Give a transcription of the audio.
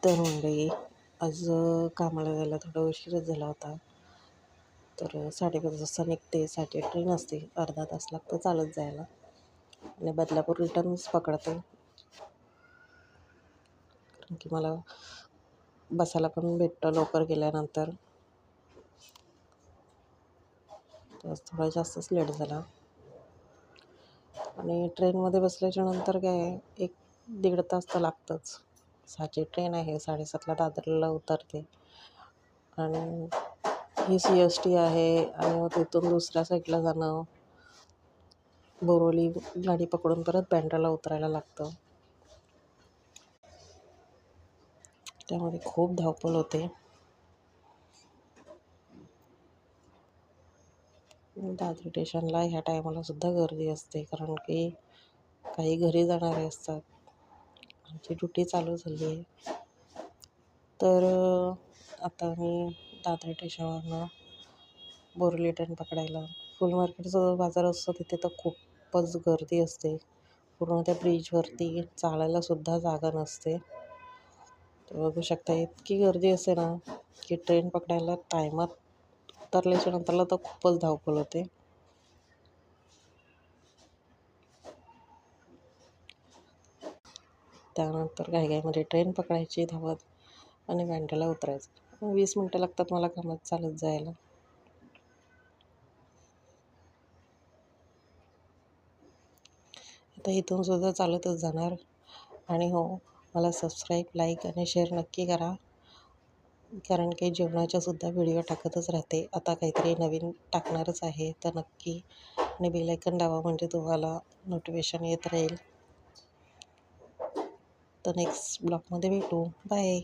तर मंडळी आज कामाला जायला थोडा उशीरच झाला होता. तर 5:30 वाजता निघते. 7ची ट्रेन असते. अर्धा तास लागतो चालत जायला आणि बदलापूर रिटर्नच पकडते. कारण की मला बसायला पण भेटतं लवकर गेल्यानंतर. तर आज थोडा जास्तच लेट झाला आणि ट्रेनमध्ये बसल्याच्या नंतर काय 1-1.5 तास तर लागतंच. 6ची ट्रेन आहे. 7:30ला दादरला उतरते आणि ही CST आहे आणि मग तिथून दुसऱ्या साईडला जाणं, बोरिवली गाडी पकडून परत बँड्राला उतरायला लागतं. त्यामध्ये खूप धावपळ होते. दादर स्टेशनला ह्या टायमाला सुद्धा गर्दी असते कारण की काही घरी जाणारे असतात. आमची ड्युटी चालू झाली आहे. तर आता मी दादर स्टेशनवरनं बोरिवली ट्रेन पकडायला फुल मार्केटचा जो बाजार असतो तिथे तर खूपच गर्दी असते. पूर्ण त्या ब्रिजवरती चालायला सुद्धा जागा नसते. तर बघू शकता इतकी गर्दी असते ना की ट्रेन पकडायला टायमात उतरल्याच्या नंतरला तर खूपच धावपळ होते. त्यानंतर घाईघाईमध्ये ट्रेन पकडायची धावत आणि बँड्राला उतरायचं. 20 मिनटं लागतात मला कामात चालत जायला. आता इथून सुद्धा चालतच जाणार. आणि हो, मला सबस्क्राईब, लाईक आणि शेअर नक्की करा. कारण की जेवणाच्या सुद्धा व्हिडिओ टाकतच राहते. आता काहीतरी नवीन टाकणारच आहे तर नक्की आणि बेल आयकॉन दाबा म्हणजे तुम्हाला नोटिफिकेशन येत राहील. तर नेक्स्ट ब्लॉगमध्ये भेटू. बाय.